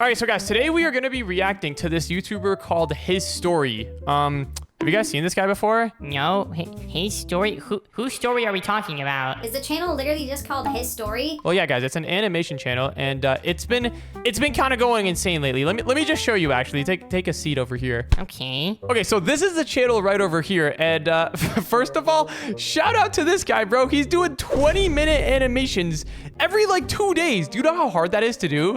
All right, so guys, today we are going to be reacting to this YouTuber called His Story. Have you guys seen this guy before? No, his story. Whose story are we talking about? Is the channel literally just called His Story? Well, yeah, guys, it's an animation channel, and it's been kind of going insane lately. Let me just show you. Actually, take a seat over here. Okay. Okay, so this is the channel right over here, and first of all, shout out to this guy, bro. He's doing 20-minute animations every like 2 days. Do you know how hard that is to do?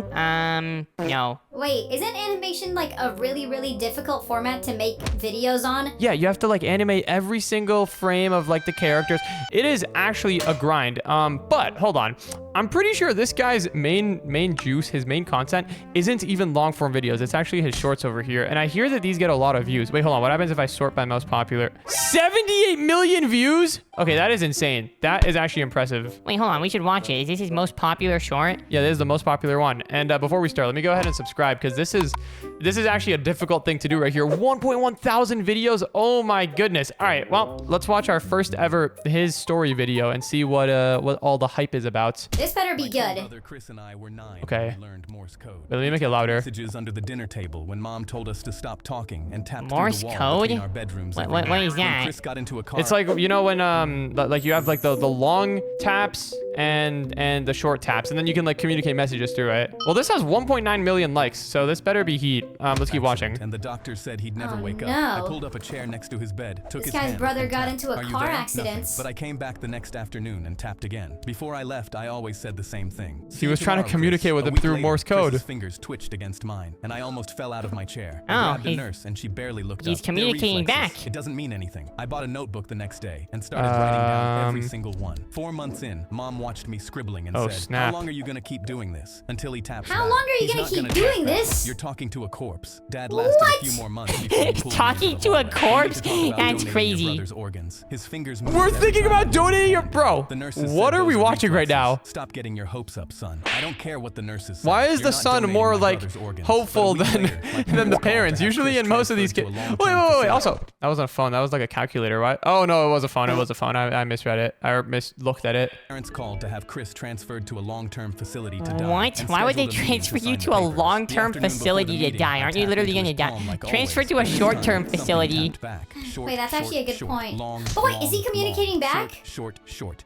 No. Wait, isn't animation like a really, really difficult format to make videos on? Yeah, you have to like animate every single frame of like the characters. It is actually a grind. But hold on. I'm pretty sure this guy's main juice, his main content, isn't even long form videos. It's actually his shorts over here. And I hear that these get a lot of views. Wait, hold on. What happens if I sort by most popular? 78 million views? Okay, that is insane. That is actually impressive. Wait, hold on. We should watch it. Is this his most popular short? Yeah, this is the most popular one. And before we start, let me go ahead and subscribe because this is actually a difficult thing to do right here. 1.1 thousand videos. Oh my goodness. All right, well, let's watch our first ever His Story video and see what all the hype is about. This better be good. Chris and I were 9 Okay. when we learned Morse code. Wait, let me make it louder. Messages under the dinner table when Mom told us to stop talking and tapped Morse through the wall code? between our bedrooms. What- every what night. is When that? Chris got into a car. It's like, you know, when like you have like the long taps and the short taps, and then you can like communicate messages through it. Well, this has 1.9 million likes, so this better be heat. Let's keep watching. And the doctor said he'd never Oh, wake no. up. I pulled up a chair next to his bed, took This his guy's hand, brother and got tapped. into a Are you car there? accident. Nothing. But I came back the next afternoon and tapped again. Before I left, I always said the same thing. He was trying to Tomorrow, communicate Chris. with A him week through later, Morse code. Chris's fingers twitched against mine, and I almost fell out of my chair. Oh, I grabbed a he's- nurse, and she barely looked he's up. They're communicating reflexes. back. It doesn't mean anything. I bought a notebook the next day and started writing down every single one. 4 months in, Mom watched me scribbling and Oh, said, snap. "How long are you gonna keep doing this?" Until he taps How back. long are you He's gonna not keep tap doing back. this? You're talking to a corpse. Dad lasted What? a few more months before he pulled me Talking into to the a hallway. corpse? We need to talk about That's donating your crazy. brother's organs. His fingers moved We're every thinking time about he donating your said, bro. The nurses What said are we those watching right reflexes. now? Stop getting your hopes up, son. I don't care what the nurses say. Why is You're the not son donating more my like brother's organs. hopeful But a than week later, my than the parents called parents? to have Usually Chris in most of these transferred kids. to a Wait. long-term facility. Also, that wasn't a phone. That was like a calculator. What? Oh no, it was a phone. It was a phone. I misread it. I looked at it. Parents called to have Chris transferred to a long-term facility to die. What? and Why would they scheduled a meeting transfer to you sign to the a papers. The long-term afternoon before facility the to meeting, die? I Aren't you tapped literally into gonna his palm die? like Transfer always. to a His short-term son, something facility. tapped back. Short, Wait, that's actually a good short, point. Long, But wait, is he long, communicating long. back? Short,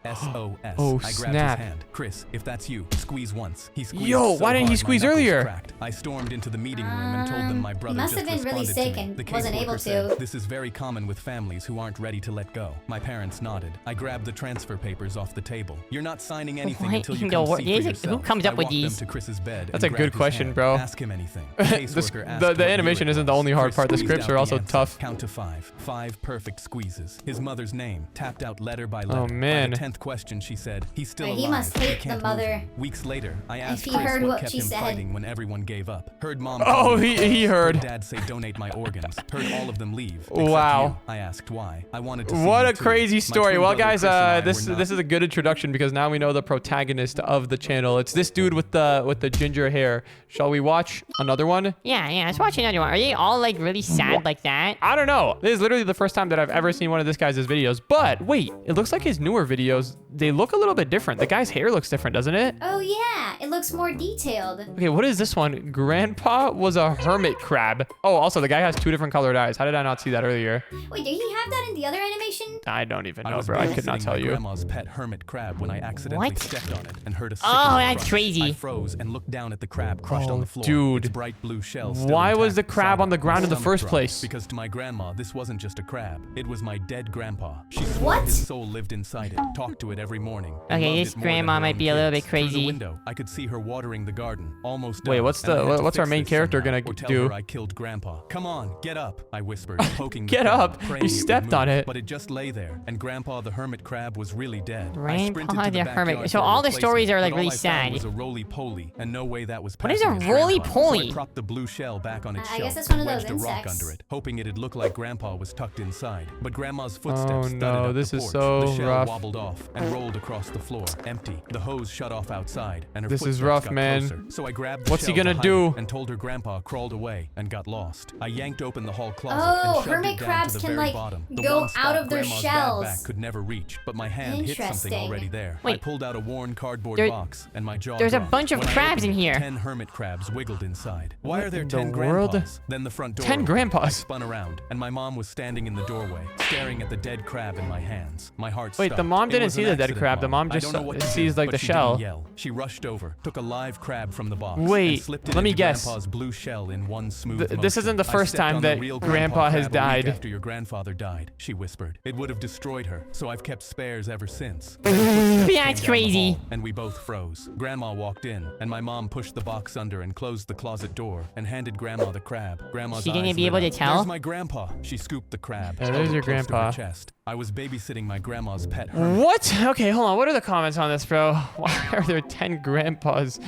SOS. Oh, I grabbed snap. his hand. Chris, if that's you, squeeze once. He squeezed Yo, so why didn't he hard, my squeeze knuckles earlier? cracked. I stormed into the meeting room and told them my brother must just have been really responded sick to me. and The wasn't caseworker able said, to. "This is very common with families who aren't ready to let go." My parents nodded. I grabbed the transfer papers off the table. You're not signing anything What until in you the come world? see for Who yourself. comes up I with walked these? them to Chris's bed That's and a good grabbed his question, hand. bro. Ask him anything. The Caseworker asked the what year animation it isn't the was. only hard Chris part. The squeezed scripts out are the also answer. tough. Count to 5. 5 perfect squeezes. His mother's name tapped out letter by Oh, letter. man. By the 10th question, she said, "He's still Wait, alive. he must We hate can't the move mother. him." Weeks later, I asked he Chris heard what what kept she him said. fighting when everyone gave up. Heard Mom. Oh, call me. he heard. Dad say donate my organs. Heard all of them leave. except Wow. you. I asked why. I wanted to see What you a too. crazy My story. twin Well, brother guys, Chris and I this were this is a good introduction because now we know the protagonist of the channel. It's this dude with the ginger hair. Shall we watch another one? Yeah. Let's watch another one. Are they all like really sad like that? I don't know. This is literally the first time that I've ever seen one of this guy's videos. But wait, it looks like his newer videos, they look a little bit different. The guy's hair looks different, doesn't it? Oh yeah, it looks more detailed. Okay, what is this one? Grandpa was a hermit crab. Oh, also, the guy has 2 different colored eyes. How did I not see that earlier? Wait, did he have that in the other animation? I don't even know, was bro. I could not babysitting tell my you. grandma's pet hermit crab when I accidentally What? stepped on it and heard a Oh, sickening that's crunch. crazy. I froze and looked down at the crab crushed on Oh, the floor. dude. Its bright blue shell still Why was intact the crab beside on the it. ground in the My first stomach place? dropped, because to my grandma, this wasn't just a crab. It was my dead grandpa. She swore What? his soul lived inside it, talked to it every morning. and Okay, loved this it more than grandma her might own be a little kids. bit Through crazy. the window, I could see her watering the garden, almost Wait, done, what's and I had to what's our fix main this character somehow, gonna or tell do? her I killed grandpa. Come on, get up, I whispered, poking the Get crab, up? praying You it would stepped on move, it. But it just lay there, and grandpa the hermit crab was really dead. I Grandpa sprinted to the hermit- backyard so for a all the replacement, stories are, like, but really all I found sad. was a roly-poly, and no way that was What is a passing as grandpa. roly-poly? So I propped the blue shell back on its I shelf guess it's one of and those wedged a rock insects. under it, hoping it'd look like grandpa was tucked inside. But grandma's footsteps Oh, thudded no, up this the is porch. so The shell rough. wobbled off and rolled across the floor, empty. The hose shut off outside, and her This is footsteps rough, got man. closer. So I grabbed the What's he shell to gonna hide do? it and told her grandpa crawled away and got lost. I yanked open the hall closet Oh, and shoved hermit it down crabs to the can, very like, bottom. The go one spot out of their Grandma's shells. bad back could never reach, but my hand hit something Interesting. already there. I Wait. pulled out a worn cardboard There- box, and my jaw there's a dropped. bunch of When I crabs opened in it, here. 10 hermit crabs wiggled inside. Why What are there in 10 the world? grandpas? Then the front door 10 opened. grandpas? I spun around, and my mom was standing in the doorway, staring at the dead crab in my hands. My heart Wait, the stopped. mom It didn't was see an the dead accident, crab. The mom I just don't know what to sees, do, like, but the she shell. didn't yell. She rushed over, took a live crab from the box, Wait, and slipped it let me into guess. Grandpa's blue shell in one smooth This motion. isn't the I first stepped time on the that real Grandpa has crab a week died. after your grandfather died, she whispered. It would have destroyed her, so I've kept spares ever since. That's crazy. And we both froze. Grandma walked in, and my mom pushed the box under and closed the closet door and handed Grandma the crab. Grandma's She gonna eyes be lit able to up. tell? There's my grandpa. She scooped the crab. Yeah, held there's it your close to her grandpa. chest. I was babysitting my grandma's pet hermit. What? Okay, hold on. What are the comments on this, bro? Why are there 10 grandpas,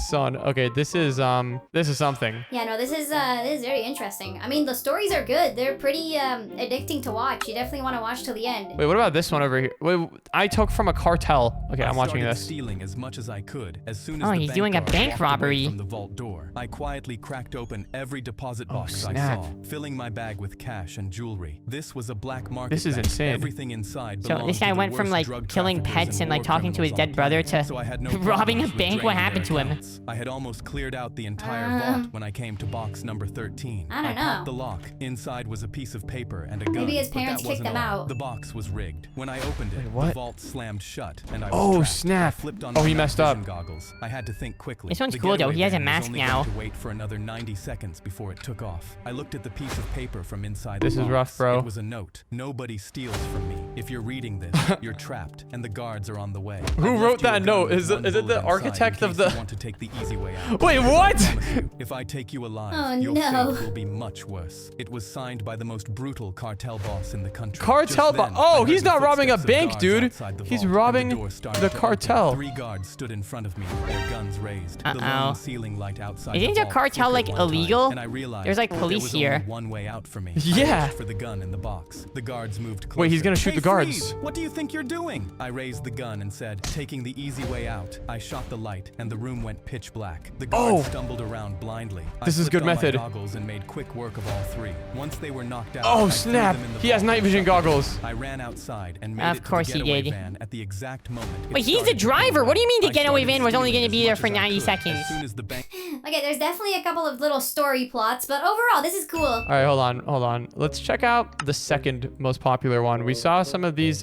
son? Okay, this is something. Yeah, no, this is very interesting. I mean, the stories are good. They're pretty addicting to watch. You definitely want to watch till the end. Wait, what about this one over here? Wait, I took from a cartel. Okay, I'm watching started this. stealing as much as I could. As soon as Oh, the he's bank doing a guard bank walked away robbery. from the vault door, I quietly cracked open every deposit box I snap. saw, filling my bag with cash and jewelry. This was a black market. This is bank. insane. Everything inside So belonged this to guy the went from, worst like, drug killing traffickers pets and, like, war talking to his criminals dead on the brother planet, to so I had no robbing a problems with bank. What draining happened their to him? accounts. I had almost cleared out the entire vault when I came to box number 13. I don't popped know. the lock. Inside was a piece of paper and a gun. Maybe his but that parents kicked wasn't them all. out. The box was rigged. When I opened it, Wait, what? the vault slammed shut, and I was Oh, trapped. snap. I flipped on Oh, my he night messed up. vision goggles. I had to think quickly. This one's The cool, though. getaway He has a van was mask only now. going to wait for another 90 seconds before it took off. I looked at the piece of paper from inside This the is box. rough, bro. It was a note. Nobody steals from me. If you're reading this, you're trapped, and the guards are on the way. Who I've wrote left you a that gun note? with Is it- one is it the bullet inside architect in of case the- you want to take the easy way out. Wait, Because I what? promise you, if I take you alive, Oh, your no. fate will be much worse. It was signed by the most brutal cartel boss in the country. Cartel Just boss? then, Oh, I he's heard the not robbing a footsteps of bank, guards dude. outside the He's vault, and robbing the door started the to open. cartel. 3 guards stood in front of me, their guns raised. The Uh-oh. lone ceiling light outside Isn't the the vault cartel, flickered like, one time, illegal? and I realized There's, like, there police was here. only one way out for me. Yeah. I reached for the gun in the box. The guards moved closer. Wait, he's gonna shoot Hey, the guards. freeze! What do you think you're doing? I raised the gun and said, taking the easy way out. I shot the light, and the room went pitch black. The guards Oh. stumbled around blindly. This I is flipped good on my method. goggles and made quick work of all 3. Once they were knocked out, Oh, I threw snap. them in the He has vault night and vision shut the door. goggles. I ran outside and made Of it to course the he getaway did. van at the exact moment. it Wait, he's started the to pull driver. away. What do you mean the I getaway started van was only stealing gonna be as there much for as I 90 could. seconds? As soon as the bank Okay, there's definitely a couple of little story plots, but overall, this is cool. All right, hold on. Let's check out the second most popular one. We saw some of these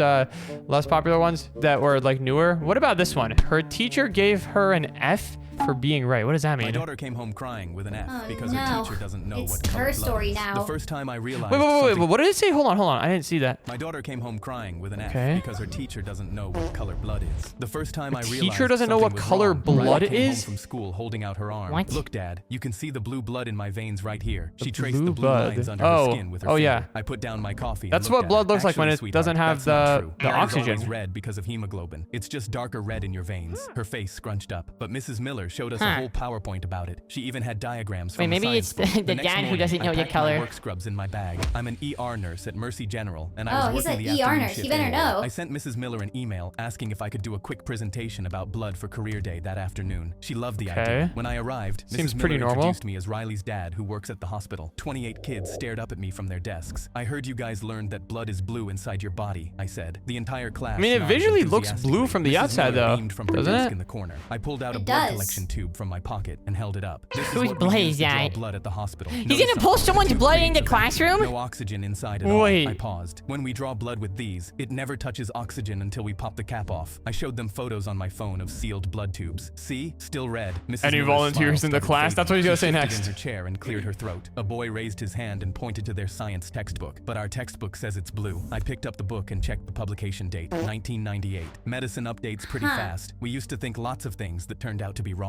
less popular ones that were like newer. What about this one? Her teacher gave her an F for being right. What does that My mean? daughter came home crying with an F Oh, because no. her teacher doesn't know It's what color her blood story is. now. The first time I realized Wait, something- what did it say? Hold on. I didn't see that. My daughter came home crying with an F Okay. because her teacher doesn't know what color blood is. The first time I realized teacher doesn't know something what was color wrong, blood Riley came is? home from school holding out her arm. What? Look, Dad, you can see the blue blood in my veins right here. She traced blue the blue blood. lines under Oh. her skin with her Oh, finger. yeah. I put down my coffee. and That's looked what at blood her. looks like when Actually, it sweetheart, doesn't have that's not the true. Blood is oxygen. always red because of hemoglobin. It's just darker red in your veins. Her face scrunched up, but Mrs. Miller showed us a Huh. whole PowerPoint about it. She even had diagrams from Wait, a maybe science it's book. the next dad who morning, doesn't know I the packed my color. work scrubs in my bag. I'm an ER nurse at Mercy General, and I Oh, was he's working an the ER afternoon nurse. He shift better anyway. know. I sent Mrs. Miller an email asking if I could do a quick presentation about blood for career day that afternoon. She loved the Okay. idea. When I arrived, Seems Mrs. pretty Miller normal. introduced me as Riley's dad who works at the hospital. 28 kids stared up at me from their desks. I heard you guys learned that blood is blue inside your body, I said. The entire class I mean, it nodded visually looks enthusiastically. blue from the Mrs. outside, Miller though, beamed from her doesn't desk it? in the corner. I pulled out a It blood does. collection tube from my pocket and held it up. This is Who's what we Blaze use to draw at? blood at the hospital. He's Notice gonna pull something? someone's Two blood grains in the of classroom? No oxygen inside at all. Wait. I paused. When we draw blood with these, it never touches oxygen until we pop the cap off. I showed them photos on my phone of sealed blood tubes. See? Still red. Mrs. Any Miller's volunteers smile in the started class? fading. That's what he's gonna She say shifted next. in her chair and cleared her throat. A boy raised his hand and pointed to their science textbook. But our textbook says it's blue. I picked up the book and checked the publication date, 1998. Medicine updates pretty Huh. fast. We used to think lots of things that turned out to be wrong.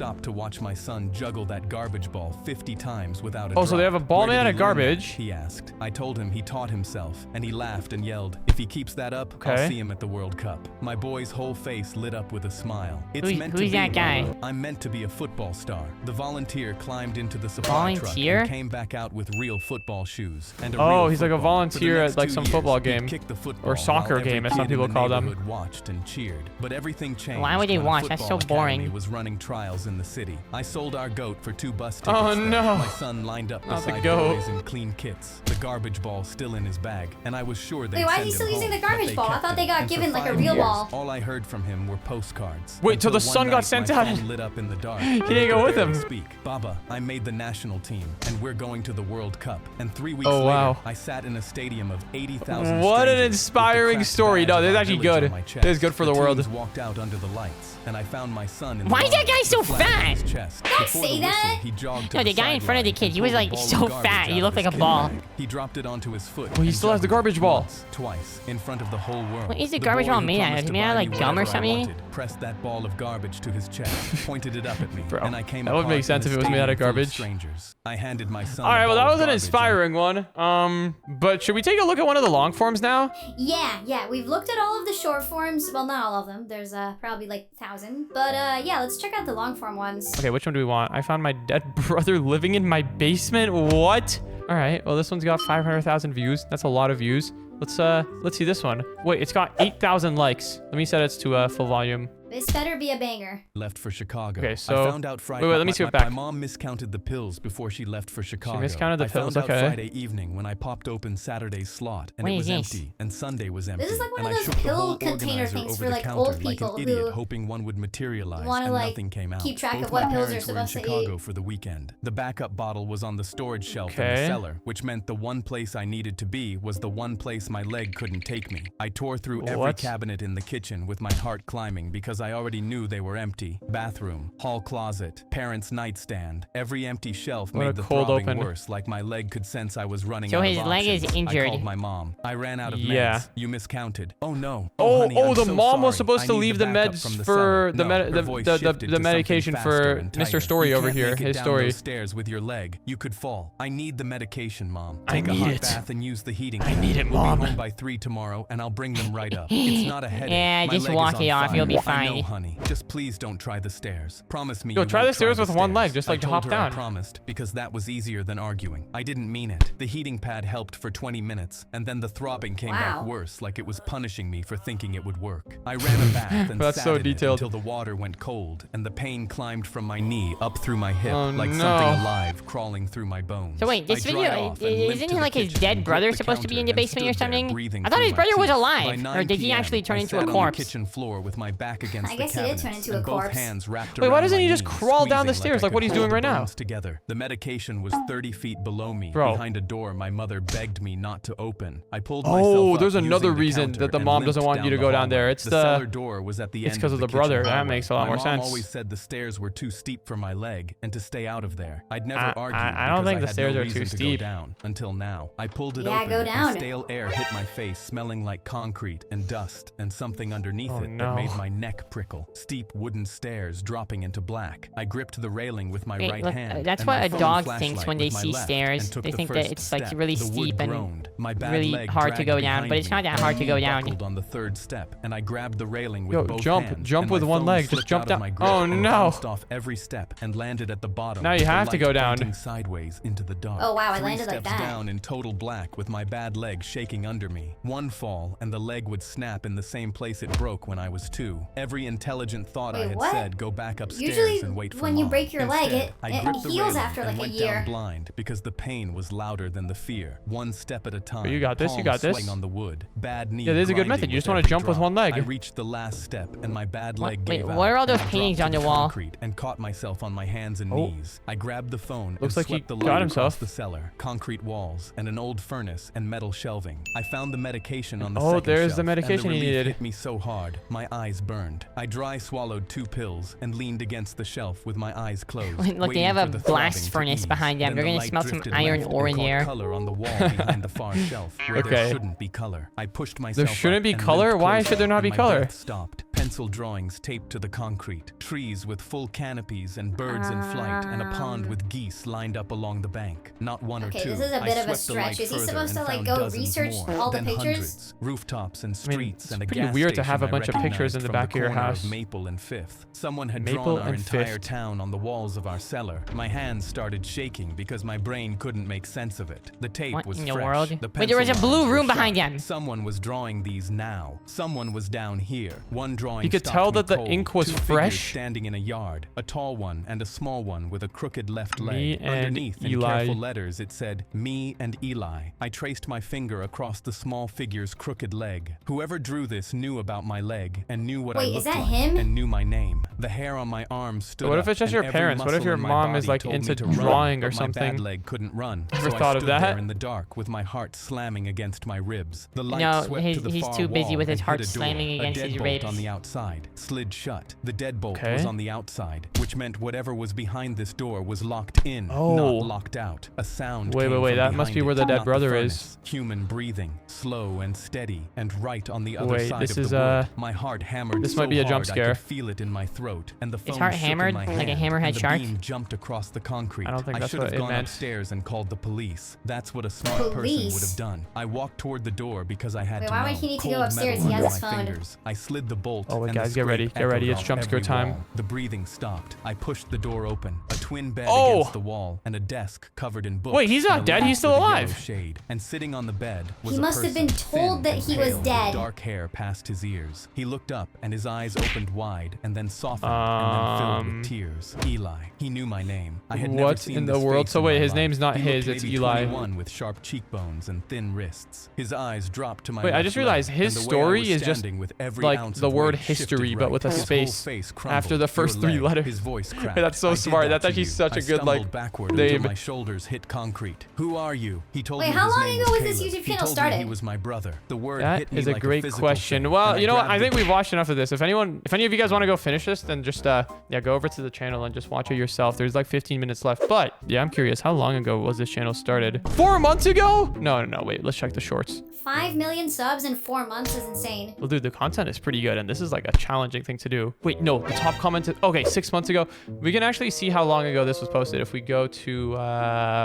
stop to watch my son juggle that garbage ball 50 times without a Oh, so they drop. have a ball Where made did out he of learn that?" garbage. He asked. I told him he taught himself, and he laughed and yelled, "If he keeps that up, I'll Okay. see him at the World Cup." My boy's whole face lit up with a smile. "It's meant to Who's be, that guy? Mama. I'm meant to be a football star." The volunteer climbed into the supply truck Volunteer? and came back out with real football shoes and a Oh, real he's like a football. volunteer For the at, next like, 2 some years, football he'd game. kick the football Or soccer while every game, as kid some in people the call them. neighborhood watched and cheered. But everything changed. Why would they when a watch? That's so football academy boring. was running trials in the city. I sold our goat for 2 bus tickets. Oh, there. no. My son lined up Not the beside goat. boys in clean kits, the garbage ball still in his bag, and I was sure they'd Wait, why is send he him still using home, the garbage but they ball? I kept thought they him. got And for given like a 5 real years, ball. all I heard from him were postcards. Wait, till Until the one sun got night, sent my out. phone lit up in the dark. He didn't go with him. Speak, Baba, I made the national team, and we're going to the World Cup. And 3 weeks Oh, later, wow. I sat in a stadium of 80,000 What an strangers with the inspiring cracked story. badge No, of this is our actually village good. on my This is good for the world. teens walked out under the lights, and I found my son in the Why is that arms guy with so the flag on fat? his chest. Don't Before say the whistle, that. he jogged to No, the guy in front of the sideline kid, he was and like pulled a so ball of garbage fat. He out looked of like a his ball. bag. He dropped it onto his foot. Well, he and still has the juggled it garbage ball. once, twice, in front of the whole world. What is the The garbage boy ball who made out of? promised Is it to made out of buy like me gum or whatever I something? wanted pressed that ball of garbage to his chest, pointed it up at me, Bro, and I came that would apart make sense in a if it was made out of stadium full garbage. strangers. I handed my son. All right, a well, ball that of was an garbage and- inspiring one. But should we take a look at one of the long forms now? Yeah, we've looked at all of the short forms. Well, not all of them. There's probably like 1,000. But yeah, let's check out the long form ones. Okay, which one do we want? I found my dead brother living in my basement. What? All right, well, this one's got 500,000 views. That's a lot of views. Let's see this one. Wait, it's got 8,000 likes. Let me set it to full volume. This better be a banger. Left for Chicago. Okay, so- I found out Friday. wait, let me see it my back. mom miscounted the pills before she left for Chicago. miscounted the pills, I found okay. out Friday evening when I popped open Saturday's slot and What it is was this? empty, and Sunday was empty. This is like one and of I those shook the pill whole container organizer things over for, the like, counter old like people an idiot, who hoping one would materialize, wanna, and like, nothing came out. keep track of Both what my pills parents you're were in supposed to Chicago eat. for the weekend. The backup bottle was on the storage shelf in Okay. the cellar, which meant the one place I needed to be was the one place my leg couldn't take me. I tore through every What? cabinet in the kitchen with my heart climbing because I already knew they were empty. Bathroom, hall closet, parents' nightstand. Every empty shelf What a made the cold throbbing open. worse, like my leg could sense I was running So out his of leg is options. injured. I called my mom. I ran out of Yeah. meds. You miscounted. Oh no. Oh, honey, I'm the so mom was sorry. supposed I to need leave the backup meds from the for cellar. the No, med- her the- voice the- shifted the to something medication faster for and Mr. tighter. Story You over can't here, make it his down story. those stairs with your leg. You could fall. I need the medication, Mom. I Take a need hot it. bath and use the heating. I pad. need it, We'll Mom. be home by 3 tomorrow, and I'll bring them right up. It's not a headache. Yeah, My just leg walk is it on off, you'll be fire. I know, fine. honey. Just please don't try the stairs. Promise me. Yo, you try won't the stairs with one leg, just, I like, told hop her down. I promised because that was easier than arguing. I didn't mean it. The heating pad helped for 20 minutes, and then the throbbing came Wow. back worse, like it was punishing me for thinking it would work. I ran a bath and That's sat so in it detailed. until the water went cold, and the pain climbed from my knee up through my hip, Oh, like no. something alive crawling through my bones. So wait, this I video, dried off and limped isn't to he the like his kitchen dead and brother gripped the supposed to be in counter the and basement or stood there something? breathing I thought through his my brother was teeth. alive, By or 9 did he p.m., actually turn I into sat a on corpse? the kitchen floor with my back against I the guess he did cabinets turn into a and both corpse. hands wrapped Wait, why around doesn't my he just knees, crawl down the squeezing stairs I like what could he's hold doing the right now? bones together. The medication was 30 feet below me, Bro. behind a door my mother begged me not to open. I pulled Oh, myself up there's using another the reason counter that the and mom doesn't limped want you to the go down there. hallway. It's the the- cellar door was at the it's end 'cause of of the kitchen brother. That hallway. makes a lot My more mom sense. always said the stairs were too steep for my leg and to stay out of there. I'd never I argued don't because think I the had stairs no are too reason to steep. go down until now. I pulled it Yeah, open go down. and stale air hit my face, smelling like concrete and dust and something underneath Oh, it no. that made my neck prickle. Steep wooden stairs dropping into black. I gripped the railing with my Wait, right look, hand. that's and what my a phone dog flashlight thinks when with they my see left stairs. and took They the think that first it's, like, step. really The wood steep and groaned. My bad really leg hard to dragged go down, behind but it's me. not that My hard to knee go down. buckled on the third step, and I grabbed the railing with Yo, both jump hands, with and my one phone leg. Just slipped jump out of down. my grip Oh, and no. bounced off every step and landed at the bottom. Now you with the have to light go down. pointing sideways into the dark. Oh, wow, I 3 landed like steps that. down in total black with my bad leg shaking under me. One fall and the leg would snap in the same place it broke when I was 2. Every intelligent thought I Wait, had what? said, go back upstairs Usually and wait for when you Mom. break your leg, Instead, I it gripped the heals railing after, and like, a went year. down blind because the pain was louder than the fear. One step at a time. you got this, you palms got this. sweating on the wood. Bad knee Yeah, this is a good grinding method. You with just wanna every jump with drop. one leg. I reached the last step and my bad leg Wait, gave out. what are all those and I dropped paintings to on the wall? concrete and caught myself on my hands and Oh. knees. I grabbed the phone Looks and like he swept the got light himself. across the cellar, concrete walls, and an old furnace and metal shelving. I found the medication on the Oh, second there's shelf, the medication and the he relief needed. hit me so hard, my eyes burned. around. I dry swallowed 2 pills and leaned against the shelf with my eyes closed. Look, they waiting have for a the blast throbbing to furnace ease. behind them. Then They're the gonna light smell some drifted iron left ore and in caught there. color on the wall behind the far shelf where there Okay. shouldn't be color. I pushed myself There shouldn't up be and color? limped Why closer, should there not and be my color? breath stopped. Pencil drawings taped to the concrete, trees with full canopies and birds in flight, and a pond with geese lined up along the bank. Not one or Okay, two. this is a I bit of a swept the light stretch. Is he further supposed to, and like, found go dozens research more, all the then pictures? hundreds. Rooftops and streets it's and a pretty gas weird to have a station I bunch of pictures in recognized the from back of your corner house. Maple and Fifth. Someone had Maple drawn our and entire Fifth. town on the walls of our cellar. My hands started shaking because my brain couldn't make sense of it. The tape What was in the fresh. world? The Wait, there was a pencil blue lines were room behind sharp. them. Someone was drawing these now. Someone was down here. One drawing You could stopped tell me that the cold. ink was 2 figures fresh. standing in a yard. A tall one and a small one with a crooked left leg. Me and Underneath, in Eli. careful letters, it said, "Me and Eli." I traced my finger across the small figure's crooked leg. Whoever drew this knew about my leg and knew what I Wait, is looked that like him? and knew my name. The hair on my arm stood What if up, it's just and your every parents? What if muscle your in my mom is, body like, told me into to run, drawing or but my bad something? leg couldn't run. Ever So thought I of stood there that? in the dark with my heart slamming against my ribs. The light No, swept to the he's far too busy wall with his and heart hit a door. slamming against a his deadbolt ribs. on the outside slid shut. The deadbolt Okay. was on the outside, which meant whatever was behind this door was locked in, Oh. not locked out. A sound Wait, came wait, wait, from that must behind be where it, the dead not brother furnace. is. Human breathing, slow and steady, and right on the other Wait, side this of is, the wood. My heart hammered this so might be a jump hard I scare. could feel it in my throat, and the phone heart shook in hammered my like a hand, hammerhead and the shark? beam jumped across the concrete. I don't think that's should what have it gone meant. upstairs and called the police. That's what a smart person Police? would have done. I walked toward the door because I had Wait, to why know. would he need to go Cold upstairs? metal He has under his my phone. fingers. I slid the bolt. Oh, wait, and the guys, get ready, scrape get ready, echoed it's jump off scare every time. wall. The breathing stopped. I pushed the door open. A twin bed Oh! against the wall and a desk covered in books. Wait, he's not and a dead, lamp he's still with a yellow alive. shade. And sitting on the bed was He a must have person, been told thin that and he was pale, with dead. dark hair past his ears. He looked up and his eyes opened wide and then softened and then filled with tears. Eli. He knew my name. I had never What seen in the this world? face So in wait, my his life. name's not He his, looked it's maybe Eli. 21 with sharp cheekbones and thin wrists. His eyes dropped to my Wait, I left just leg, realized his and the way I story was is just standing with every like ounce the of word weight shifted history, but right. with a His whole space face after the crumbled. first Your 3 leg. letters. His voice cracked. That's so I did smart. that That's to actually you. such I a good, like, stumbled backward name. until my shoulders hit concrete. Who are you? He told Wait, me how his long name ago was Caleb. this YouTube He channel told me started? he was my brother. The word That hit me is a like great physical question. thing, Well, and you know what? grabbed I the think we've watched enough of this. If any of you guys want to go finish this, then just yeah, go over to the channel and just watch it yourself. There's like 15 minutes left. But yeah, I'm curious. How long ago was this channel started? 4 months ago? No. Wait, let's check the shorts. 5 million subs in 4 months is insane. Well, dude, the content is pretty good, and this is like a challenging thing to do. Wait, no, the top comment is, okay, 6 months ago. We can actually see how long ago this was posted. If we go to,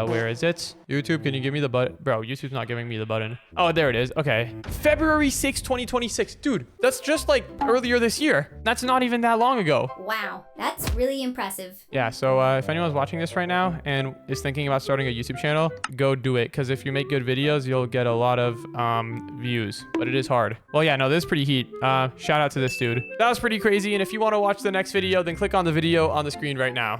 where is it? YouTube, can you give me the button? Bro, YouTube's not giving me the button. Oh, there it is. Okay. February 6, 2026. Dude, that's just like earlier this year. That's not even that long ago. Wow, that's really impressive. Yeah, so if anyone's watching this right now and is thinking about starting a YouTube channel, go do it. Because if you make good videos, you'll get a lot of views. But it is hard. Well, yeah, no, this is pretty heat. Shout out to this dude. That was pretty crazy. And if you want to watch the next video, then click on the video on the screen right now.